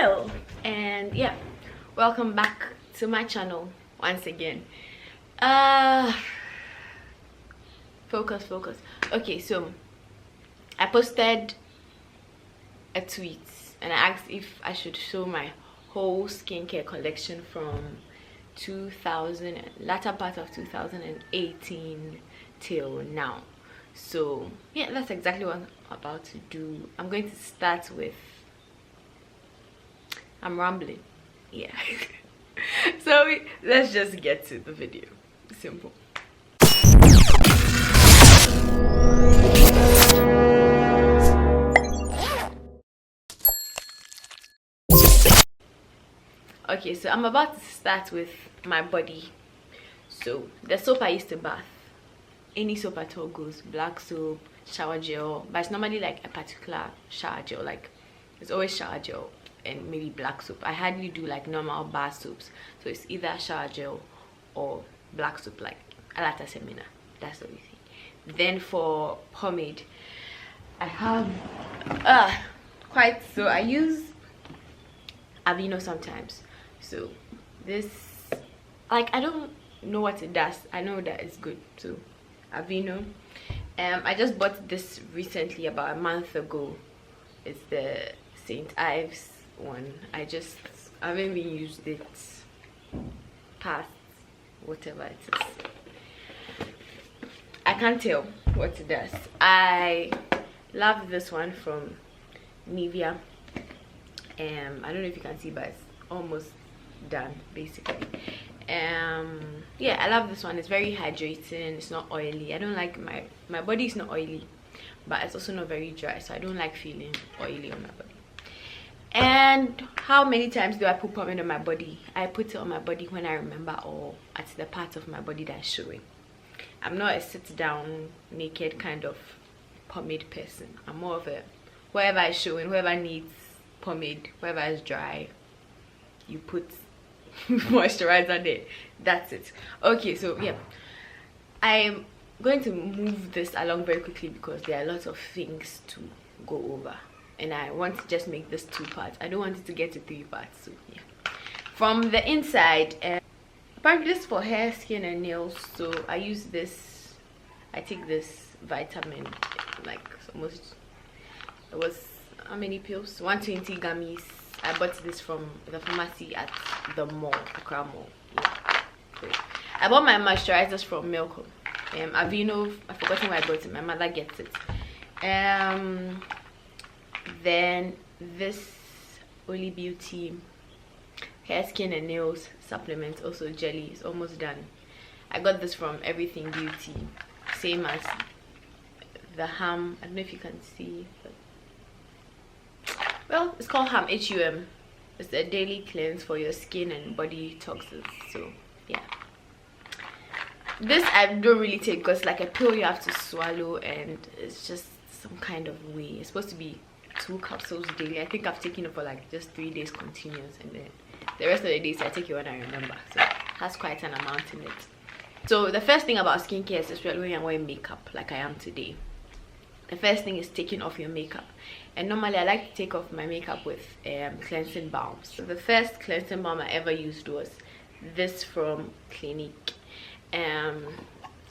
Hello, and yeah, welcome back to my channel once again. Focus. Okay, so I posted a tweet and I asked if I should show my whole skincare collection from latter part of 2018 till now. So yeah, that's exactly what I'm about to do. I'm going to start with, I'm rambling, yeah. So let's just get to the video. Simple. Okay, so I'm about to start with my body. So the soap I used to bath, any soap at all goes. Black soap, shower gel, but it's normally like a particular shower gel. Like it's always shower gel and maybe black soap. I hardly do like normal bar soaps, so it's either shower gel or black soap, like alata semina. That's the only thing. Then for pomade, I have I use Aveeno sometimes. So this, like, I don't know what it does. I know that it's good. So Aveeno. I just bought this recently, about a month ago. It's the St. Ives one. I haven't even used it past whatever it is. I can't tell what it does. I love this one from Nivea. I don't know if you can see, but it's almost done basically. Yeah, I love this one. It's very hydrating. It's not oily. I don't like my body is not oily, but it's also not very dry, so I don't like feeling oily on my body. And how many times do I put pomade on my body? I put it on my body when I remember, or at the part of my body that's showing. I'm not a sit down naked kind of pomade person. I'm more of a wherever is showing, whoever needs pomade, wherever is dry, you put moisturizer there. That's it. Okay, so yeah, I'm going to move this along very quickly because there are lots of things to go over, and I want to just make this 2 parts. I don't want it to get to 3 parts. So yeah, from the inside, apparently this is for hair, skin and nails. So I use this, I take this vitamin, like almost, it was how many pills? 120 gummies. I bought this from the pharmacy at the mall, Accra Mall. Yeah. So I bought my moisturizers from Milk. Aveeno, I've forgotten where I bought it. My mother gets it. Then this Omanebeauty hair, skin and nails supplement, also jelly. It's almost done. I got this from Everything Beauty, same as the Ham. I don't know if you can see, but well, it's called Ham, HUM. It's a daily cleanse for your skin and body toxins. So yeah, this I don't really take because like a pill you have to swallow, and it's just some kind of way. It's supposed to be 2 capsules daily. I think I've taken it for like just 3 days continuous, and then the rest of the days I take it when I remember. So that's quite an amount in it. So the first thing about skincare is, especially when you're wearing makeup like I am today, the first thing is taking off your makeup. And normally I like to take off my makeup with cleansing balms. So the first cleansing balm I ever used was this from Clinique.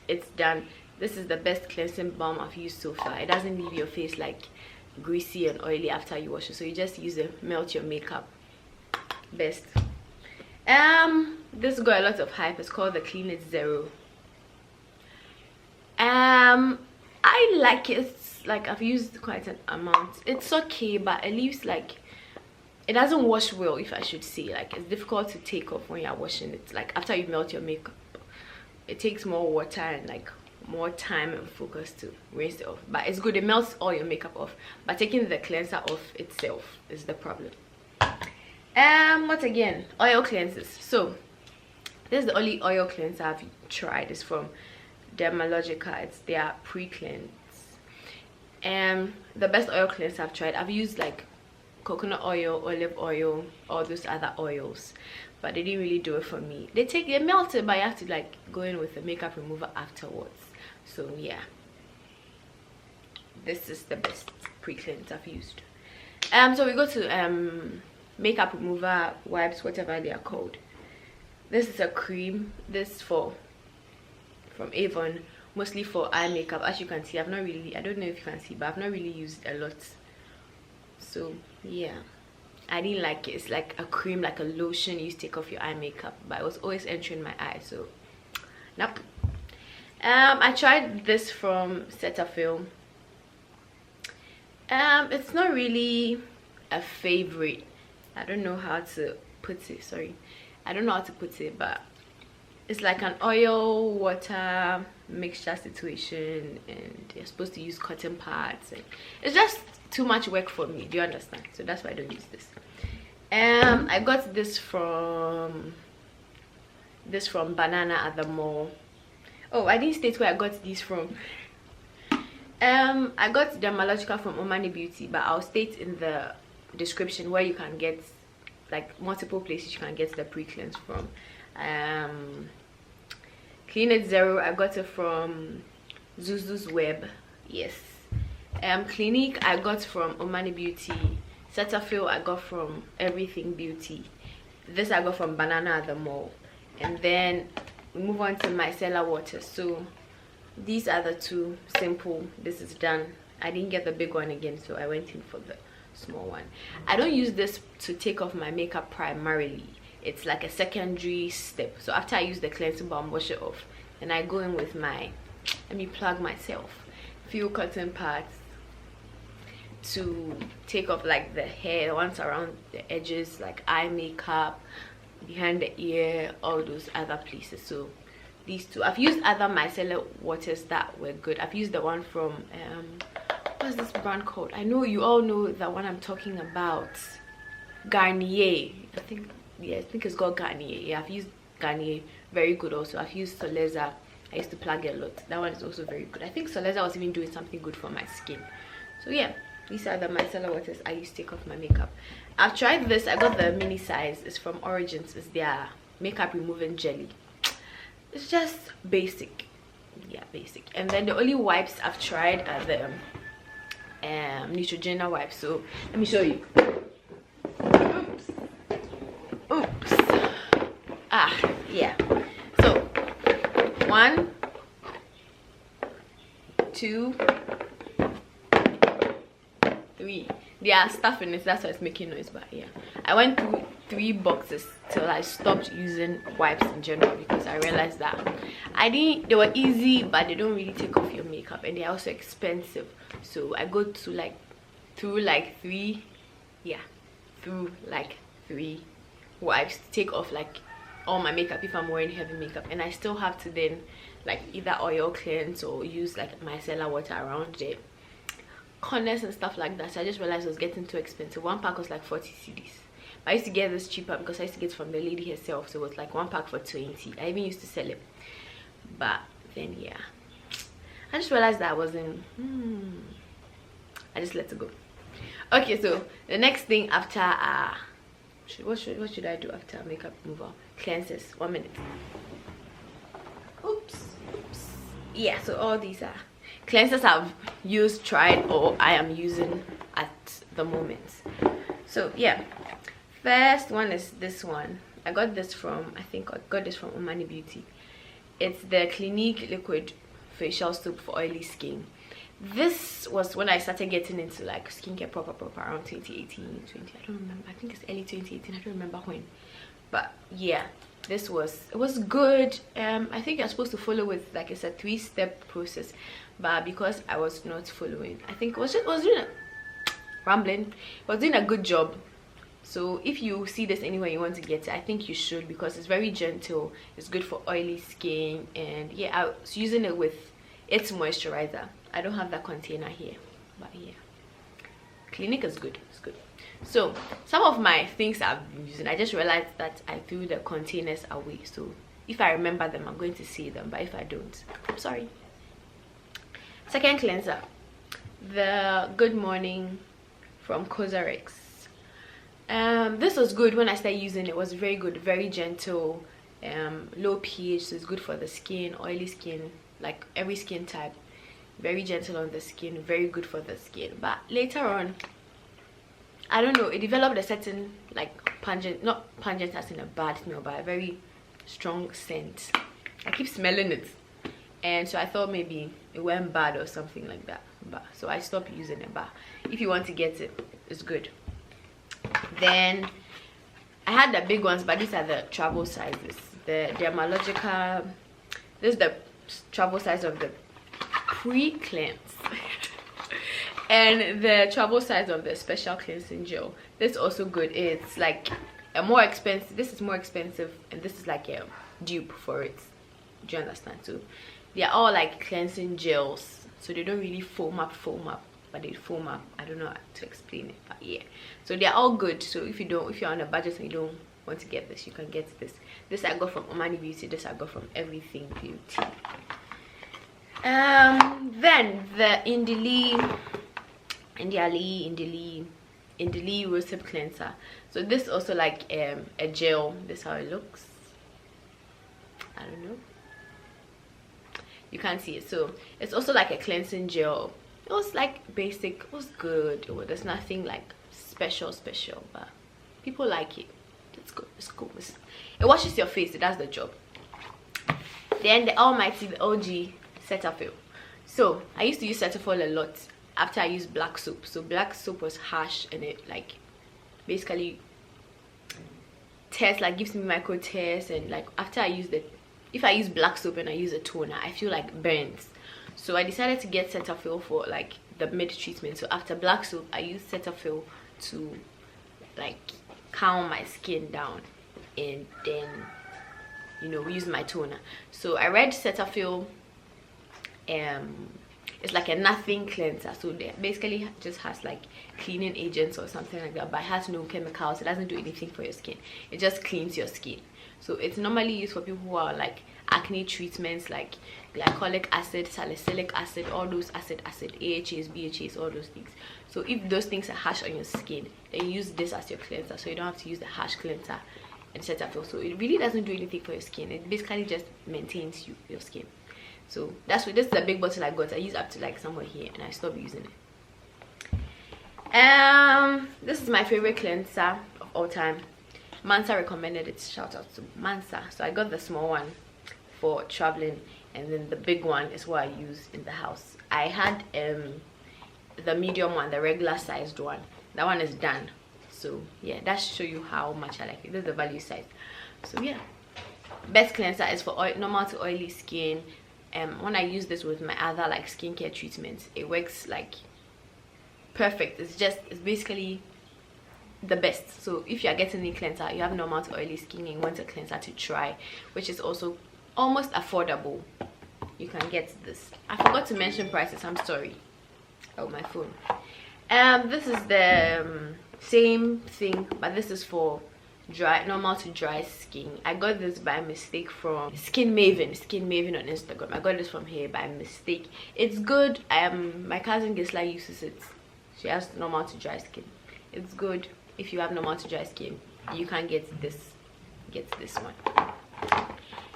It's done. This is the best cleansing balm I've used so far. It doesn't leave your face like greasy and oily after you wash it, so you just use it, melt your makeup. Best. This got a lot of hype. It's called the Clean It Zero. I like it. Like, I've used quite an amount. It's okay, but it leaves like, it doesn't wash well, if I should say. Like, it's difficult to take off when you're washing it. Like, after you melt your makeup, it takes more water and like more time and focus to rinse it off. But it's good. It melts all your makeup off, but taking the cleanser off itself is the problem. What again? Oil cleansers. So this is the only oil cleanser I've tried. It's from Dermalogica. It's their pre-cleanse. The best oil cleanser I've tried, I've used like coconut oil, olive oil, all those other oils, but they didn't really do it for me. They melt it, but you have to like go in with the makeup remover afterwards. So yeah, this is the best pre-cleanse I've used. So we go to makeup remover wipes, whatever they are called. This is a cream. This from Avon, mostly for eye makeup. As you can see, I don't know if you can see, but I've not really used a lot. So yeah, I didn't like it. It's like a cream, like a lotion you take off your eye makeup, but it was always entering my eye, so nope. I tried this from Cetaphil. It's not really a favorite. I don't know how to put it. Sorry, I don't know how to put it, but it's like an oil water mixture situation, and you're supposed to use cotton pads, and it's just too much work for me. Do you understand? So that's why I don't use this. I got this from Banana at the mall. Oh, I didn't state where I got these from. I got Dermalogica from Omanebeauty, but I'll state in the description where you can get, like, multiple places you can get the pre-cleanse from. Clean It Zero, I got it from Zuzus Web. Yes. Clinique, I got from Omanebeauty. Cetaphil, I got from Everything Beauty. This I got from Banana at the mall. And then we move on to micellar water. So these are the two simple. This is done. I didn't get the big one again, so I went in for the small one. I don't use this to take off my makeup primarily. It's like a secondary step. So after I use the cleansing balm, wash it off, and I go in with my, let me plug myself, few cotton pads to take off like the hair, the ones around the edges, like eye makeup, behind the ear, all those other places. So these two, I've used other micellar waters that were good. I've used the one from what's this brand called? I know you all know the one I'm talking about, Garnier. I think it's called Garnier. Yeah, I've used Garnier, very good. Also I've used Soleza. I used to plug it a lot. That one is also very good. I think Soleza was even doing something good for my skin. So yeah, these are the micellar waters I used to take off my makeup. I've tried this. I got the mini size. It's from Origins. It's their makeup removing jelly. It's just basic. Yeah, basic. And then the only wipes I've tried are the Neutrogena wipes. So let me show you. Oops. Yeah. So 1, 2, 3. There are stuff in it, that's why it's making noise. But yeah, I went through 3 boxes till I stopped using wipes in general, because I realized that they were easy, but they don't really take off your makeup, and they're also expensive. So I go to through like 3 wipes to take off like all my makeup if I'm wearing heavy makeup, and I still have to then like either oil cleanse or use like micellar water around the corners and stuff like that. So I just realized it was getting too expensive. One pack was like 40 cedis. I used to get this cheaper because I used to get it from the lady herself, so it was like one pack for 20. I even used to sell it, but then yeah, I just realized that I wasn't I just let it go. Okay, so the next thing after what should I do after makeup removal? Cleanses. 1 minute. Oops. Yeah, so all these are cleansers I've used, tried, or I am using at the moment. So yeah, first one is this one. I got this from Omanebeauty. It's the Clinique liquid facial soap for oily skin. This was when I started getting into like skincare proper around 2018, 20, I don't remember. I think it's early 2018. I don't remember when, but yeah, it was good. I think you're supposed to follow with, like, it's a 3-step process, but because I was not following, I think was doing a good job. So if you see this anywhere you want to get it, I think you should, because it's very gentle. It's good for oily skin, and yeah, I was using it with its moisturizer. I don't have that container here, but yeah, Clinique is good. It's good. So some of my things I've been using, I just realized that I threw the containers away. So if I remember them, I'm going to see them, but if I don't, I'm sorry. Second cleanser, the Good Morning from Cosrx. This was good when I started using it. It was very good, very gentle, low pH, so it's good for the skin, oily skin, like every skin type. Very gentle on the skin, very good for the skin. But later on, I don't know, it developed a certain like pungent, not pungent as in a bad smell, but a very strong scent. I keep smelling it, and so I thought maybe it went bad or something like that, but so I stopped using it. But if you want to get it, it's good. Then I had the big ones, but these are the travel sizes. The Dermalogica, this is the travel size of the pre-cleanse and the travel size of the special cleansing gel. This is also good. It's like a more expensive, this is more expensive, and this is like a dupe for it. Do you understand? So they are all like cleansing gels, so they don't really foam up, but they foam up. I don't know how to explain it, but yeah, so they're all good. So if you're on a budget and you don't want to get this, you can get this I got from Omanebeauty, this I got from Everything Beauty. Then the Indili Rosehip Cleanser. So this also like a gel. This is how it looks. I don't know, you can't see it. So it's also like a cleansing gel. It was like basic, it was good. There's nothing like special, but people like it. It's good, it's cool. It washes your face, it does the job. Then the almighty, the OG Cetaphil. So I used to use Cetaphil a lot after I used black soap. So black soap was harsh, and it like basically tears, like gives me micro tears, and like after I use it, if I use black soap and I use a toner, I feel like burns. So I decided to get Cetaphil for like the mid treatment. So after black soap, I use Cetaphil to like calm my skin down, and then use my toner. So I read Cetaphil it's like a nothing cleanser, so they basically just has like cleaning agents or something like that, but it has no chemicals. It doesn't do anything for your skin, it just cleans your skin. So it's normally used for people who are like acne treatments, like glycolic acid, salicylic acid, all those acid, AHAs, BHAs, all those things. So if those things are harsh on your skin, then use this as your cleanser, so you don't have to use the harsh cleanser and Cetaphil. So it really doesn't do anything for your skin, it basically just maintains your skin. So that's what, this is the big bottle I got. I use up to like somewhere here, and I stopped using it. This is my favorite cleanser of all time. Mansa recommended it. Shout out to Mansa. So I got the small one for traveling, and then the big one is what I use in the house. I had the medium one, the regular sized one. That one is done. So yeah, that should show you how much I like it. This is the value size. So yeah, best cleanser is for normal to oily skin. When I use this with my other like skincare treatments, it works like perfect. It's basically the best. So if you are getting a cleanser, you have normal to oily skin and you want a cleanser to try, which is also almost affordable, you can get this. I forgot to mention prices, I'm sorry. Oh, my phone. This is the same thing, but this is for normal to dry skin. I got this by mistake from Skin Maven on Instagram. I got this from here by mistake. It's good. My cousin Gisla uses it. She has normal to dry skin. It's good. If you have normal to dry skin, you can get this one.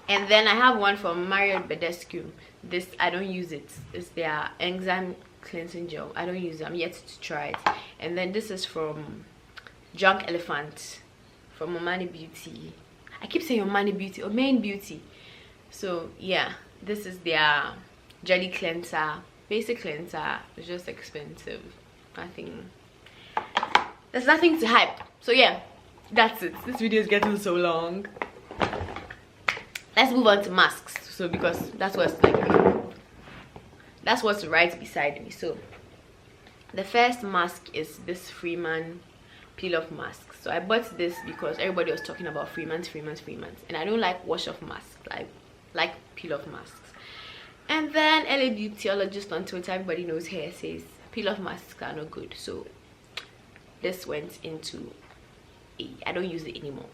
And then I have one from Marriott Badescu. This I don't use it. It's their enzyme cleansing gel. I don't use it. I'm yet to try it. And then this is from Drunk Elephant, from Omanebeauty. I keep saying Omanebeauty. So yeah, this is their jelly cleanser, basic cleanser. It's just expensive. There's nothing to hype. So yeah, that's it. This video is getting so long. Let's move on to masks. So because that's what's right beside me. So the first mask is this Freeman peel off mask. So I bought this because everybody was talking about Freeman's, and I don't like wash off masks. I like peel off masks. And then LA Beautyologist on Twitter, everybody knows her, says peel off masks are not good. So this went into I don't use it anymore.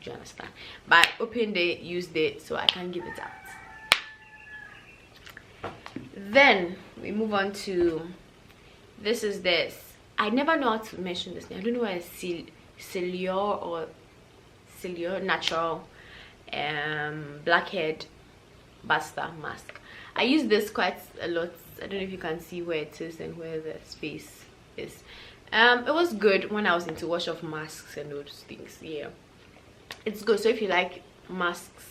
Do you understand? But I opened it, used it, so I can give it out. Then we move on to this. Is this, I never know how to mention this name. I don't know why it's Celior Natural Blackhead Buster Mask. I use this quite a lot. I don't know if you can see where it is and where the space is. It was good when I was into wash off masks and those things. Yeah, it's good. So if you like masks,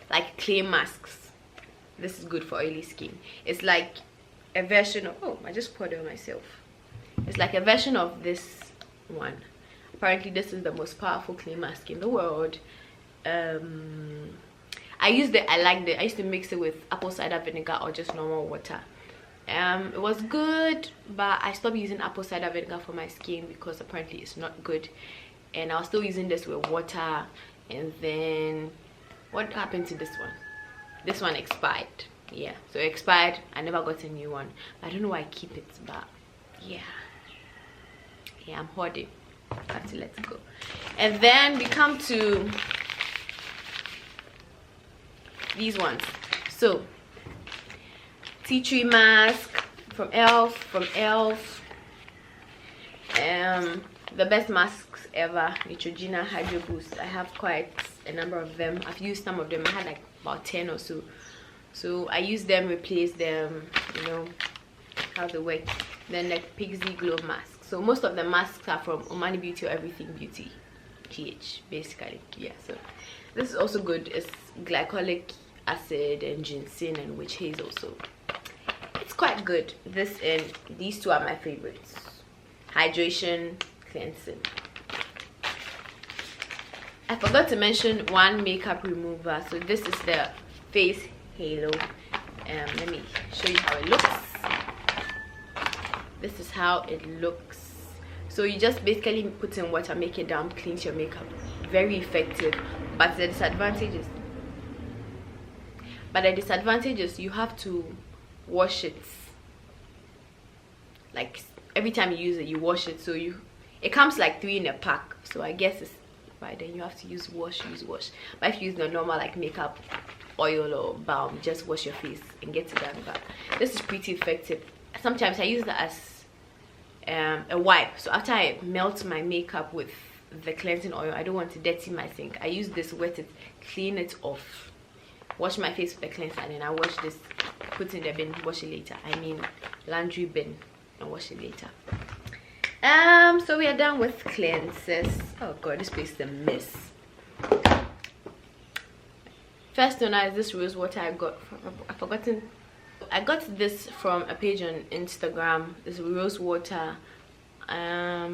like clay masks, this is good for oily skin. It's like a version of, oh, I just poured it on myself. It's like a version of this one. Apparently this is the most powerful clay mask in the world. I used it, I liked it. I used to mix it with apple cider vinegar or just normal water. It was good, but I stopped using apple cider vinegar for my skin because apparently it's not good. And I was still using this with water. And then what happened to this one? This one expired. Yeah, so it expired. I never got a new one. I don't know why I keep it, but yeah, I'm hoarding. I have to let it go. And then we come to these ones. So tea tree mask from elf. The best masks ever, Neutrogena Hydro Boost. I have quite a number of them. I've used some of them. I had like about 10 or so. So I use them, replace them, you know how they work. Then the Pixie Glow mask. So most of the masks are from Omanebeauty or Everything Beauty GH, basically. Yeah, so this is also good. It's glycolic acid and ginseng and witch hazel, so it's quite good. This and these two are my favorites. Hydration, cleansing. I forgot to mention one makeup remover. So this is the face halo. Let me show you how it looks. This is how it looks. So you just basically put in water, make it down, cleans your makeup. Very effective. But the disadvantage is you have to wash it. Like every time you use it, you wash it. So it comes like 3 in a pack. So I guess it's right then you have to use wash. But if you use the normal like makeup oil or balm, just wash your face and get it done. But this is pretty effective. Sometimes I use that as a wipe. So after I melt my makeup with the cleansing oil, I don't want to dirty my sink. I use this, wet it, clean it off, wash my face with the cleanser, and then I wash this, put in the bin, wash it later. I mean laundry bin, and wash it later. So we are done with cleanses. Oh god, this place is a mess. First toner is this rose water I got from, I got this from a page on Instagram. This rose water. Yeah,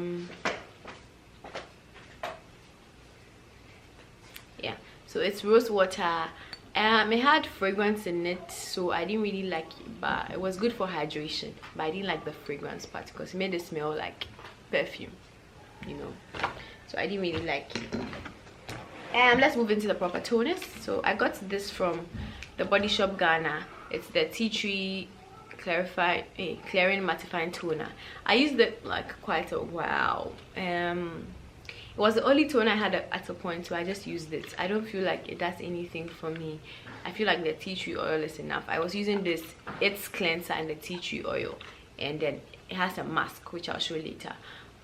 so it's rose water. It had fragrance in it, so I didn't really like it, but it was good for hydration. But I didn't like the fragrance part because it made it smell like perfume, you know. So I didn't really like it. Let's move into the proper toners. So I got this from the Body Shop Ghana. It's the tea tree clearing mattifying toner. I used it like quite a while. It was the only toner I had at a point, so I just used it. I don't feel like it does anything for me. I feel like the tea tree oil is enough. I was using this, its cleanser and the tea tree oil, and then it has a mask which I'll show later.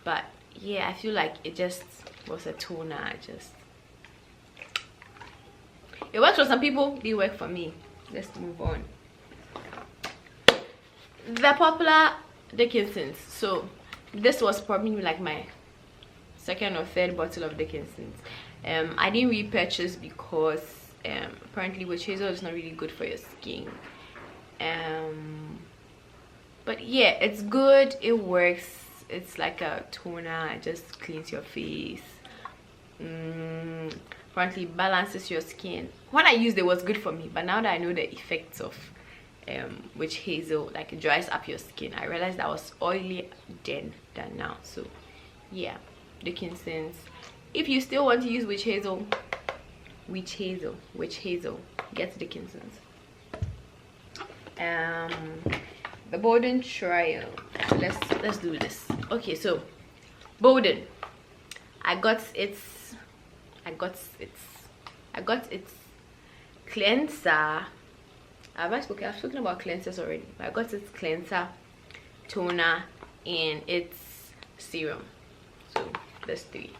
But yeah, I feel like it just was a toner. It works for some people, it didn't work for me. Let's move on. The popular Dickinson's. So this was probably like my second or third bottle of Dickinson's. I didn't repurchase because apparently witch hazel is not really good for your skin. But yeah, it's good, it works. It's like a toner, it just cleans your face. Apparently balances your skin. When I used it, was good for me, but now that I know the effects of witch hazel, like it dries up your skin, I realized I was oily then than now. So yeah, Dickinson's. If you still want to use witch hazel, get Dickinson's. The Bowden trial. Let's do this. Okay, so Bowden, I got its cleanser. I've spoken about cleansers already, but I got its cleanser, toner, and its serum. So there's 3.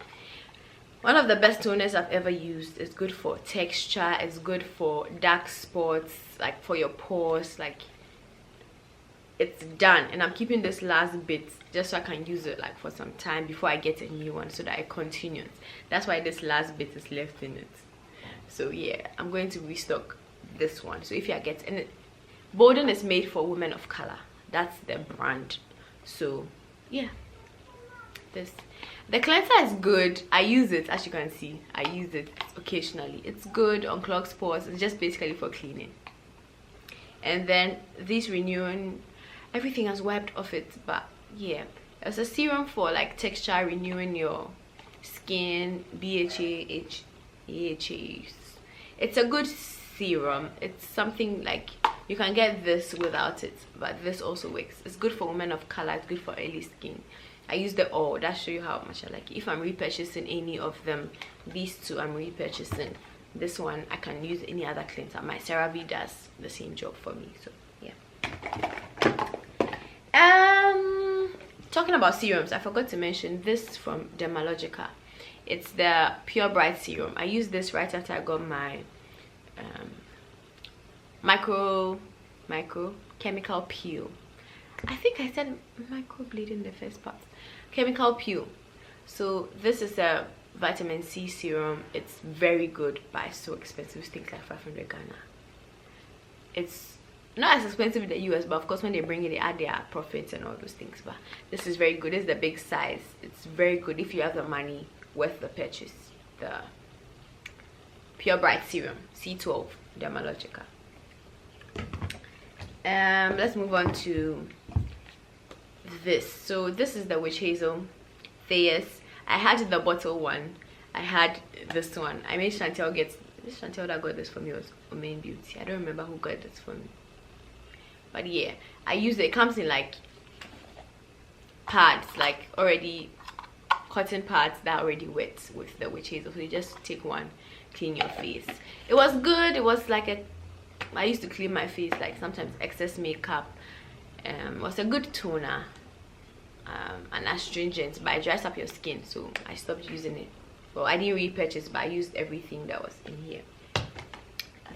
One of the best toners I've ever used. It's good for texture, it's good for dark spots, like for your pores. Like it's done, and I'm keeping this last bit just so I can use it like for some time before I get a new one, so that it continues. That's why this last bit is left in it. So yeah, I'm going to restock this one. So if you are getting it, Bolden is made for women of color, that's the brand. So yeah, the cleanser is good. I use it, as you can see. I use it occasionally. It's good, unclogs pores. It's just basically for cleaning. And then this renewing, everything has wiped off it, but yeah, there's a serum for like texture, renewing your skin. BHAs. It's a good serum. It's something like you can get this without it, but this also works. It's good for women of color. It's good for oily skin. I use the all. That show you how much I like it. If I'm repurchasing any of them, these two I'm repurchasing. This one I can use any other cleanser. My CeraVe does the same job for me. So yeah. Talking about serums, I forgot to mention this from Dermalogica. It's the Pure Bright serum. I used this right after I got my micro chemical peel. I think I said microbleed in the first part. Chemical peel. So this is a vitamin C serum. It's very good, but it's so expensive. Things like 500 Ghana. It's not as expensive in the US, but of course when they bring it, they add their profits and all those things. But this is very good. This is the big size. It's very good if you have the money, worth the purchase. The Pure Bright serum, C12, Dermalogica. Let's move on to this. So this is the Witch Hazel Thayers. I had the bottle one. I had this one. I made Chantel get this. Chantel that got this for me was Omanebeauty. I don't remember who got this for me, but yeah, I use it. It comes in like pads, like already cotton pads that are already wet with the Witch Hazel. So you just take one, clean your face. It was good. It was like I used to clean my face, like sometimes excess makeup. It was a good toner, and astringent, but it dries up your skin, so I stopped using it. Well, I didn't repurchase, but I used everything that was in here.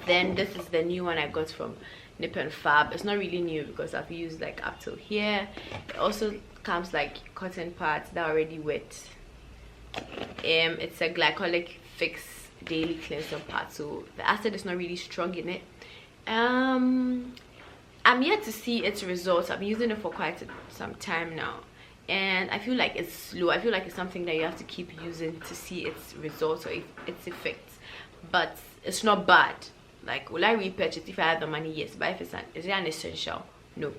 Then this is the new one I got from Nip and Fab. It's not really new because I've used like up till here. It also comes like cotton pads that are already wet. It's a glycolic fix daily cleanser pad, so the acid is not really strong in it. I'm yet to see its results. I've been using it for quite some time now, and I feel like it's slow. I feel like it's something that you have to keep using to see its results or its effects, but it's not bad. Like, will I repurchase if I have the money? Yes, but if is it an essential? No.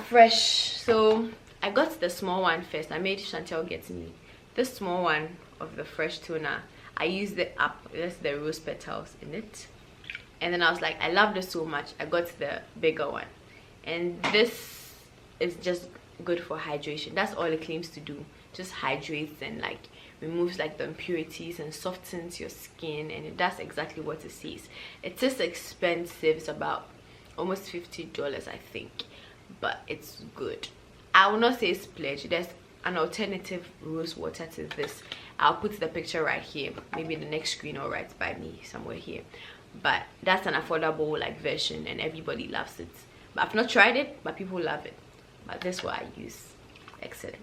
Fresh. So I got the small one first. I made Chantel get me this small one of the fresh toner. I used it up. There's the rose petals in it, and then I was like, I love this so much, I got the bigger one. And this is just good for hydration. That's all it claims to do. Just hydrates and like removes like the impurities and softens your skin, and it does exactly what it says. It is expensive. It's about almost $50, I think, but it's good. I will not say splurge. There's an alternative rose water to this. I'll put the picture right here, maybe in the next screen or right by me somewhere here. But that's an affordable like version, and everybody loves it. But I've not tried it, but people love it. But this is what I use. Excellent.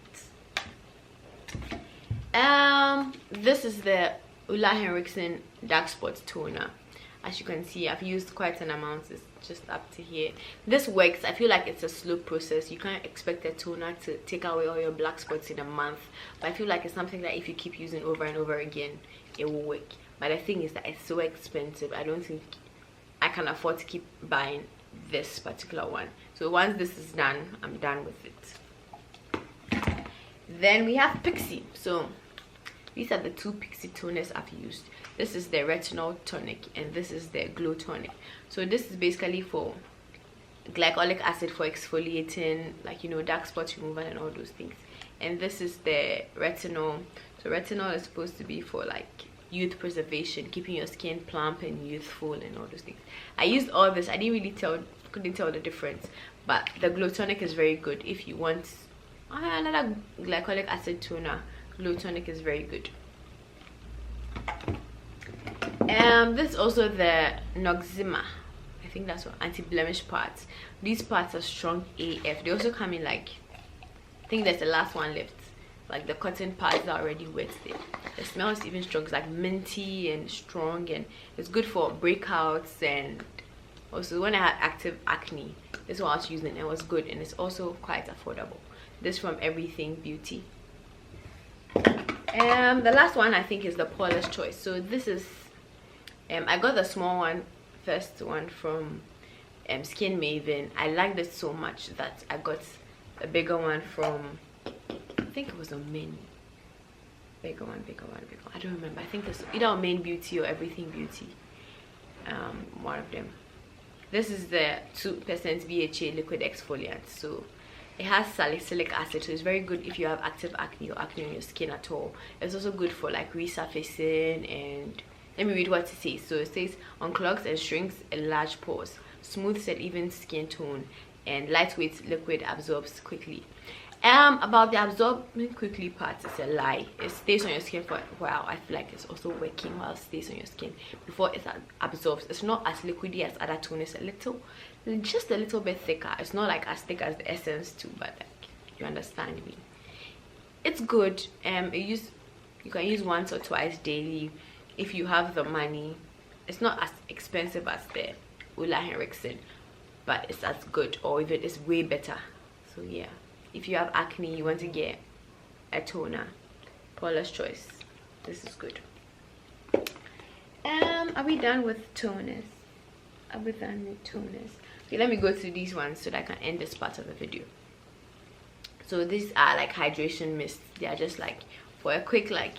This is the Ulla Henriksen dark spots toner. As you can see, I've used quite an amount. It's just up to here. This works. I feel like it's a slow process. You can't expect a toner to take away all your black spots in a month, but I feel like it's something that if you keep using over and over again, it will work. But the thing is that it's so expensive. I don't think I can afford to keep buying this particular one. So once this is done, I'm done with it. Then we have Pixie. So these are the two Pixie toners I've used. This is the retinol tonic, and this is the glow tonic. So this is basically for glycolic acid, for exfoliating, like, you know, dark spot removal and all those things. And this is the retinol. So retinol is supposed to be for like youth preservation, keeping your skin plump and youthful and all those things. I used all this. I couldn't tell the difference, but the glow tonic is very good if you want another glycolic acid toner. Glow tonic is very good. This is also the Noxzema. I think that's what, anti-blemish parts. These parts are strong AF. They also come in like, I think that's the last one left, like the cotton parts are already wet there. The smell is even strong. It's like minty and strong, and it's good for breakouts. And also when I had active acne, this one I was using, it was good, and it's also quite affordable. This from Everything Beauty. The last one I think is the Paula's Choice. So this is I got the small one, first one from Skin Maven. I liked it so much that I got a bigger one from, I think it was a Min. Bigger one. I don't remember. I think it's either a Main Beauty or Everything Beauty. One of them. This is the 2% VHA liquid exfoliant. So it has salicylic acid, so it's very good if you have active acne or acne on your skin at all. It's also good for like resurfacing. And let me read what it says. So it says unclogs and shrinks enlarged pores, smooths and even skin tone, and lightweight liquid absorbs quickly. About the absorbing quickly part, it's a lie. It stays on your skin for a while. I feel like it's also working while it stays on your skin before it absorbs. It's not as liquidy as other toners, just a little bit thicker. It's not like as thick as the Essence too, but like, you understand me. It's good. You can use once or twice daily if you have the money. It's not as expensive as the Ulla Henriksen, but it's as good, or even it's way better. So yeah, if you have acne, you want to get a toner, Paula's Choice. This is good. Are we done with toners? Are we done with toners? Okay, let me go to these ones so that I can end this part of the video. So these are like hydration mists. They are just like for a quick like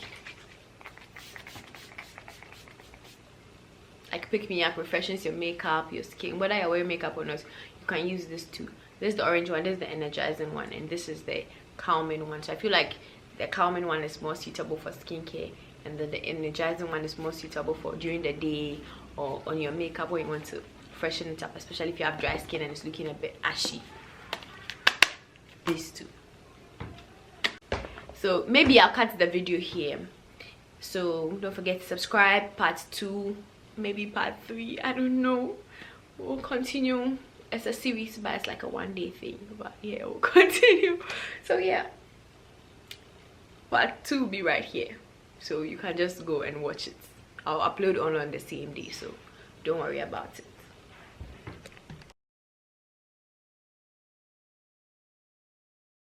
pick me up, refreshes your makeup, your skin. Whether you're wearing makeup or not, you can use this too. This is the orange one, this is the energizing one, and this is the calming one. So I feel like the calming one is more suitable for skincare, and then the energizing one is more suitable for during the day or on your makeup when you want to freshen it up, especially if you have dry skin and it's looking a bit ashy. These two. So maybe I'll cut the video here. So don't forget to subscribe. Part 2, maybe part 3, I don't know. We'll continue. It's a series, but it's like a one-day thing. But yeah, we'll continue. So yeah, part 2 will be right here, so you can just go and watch it. I'll upload on the same day, so don't worry about it.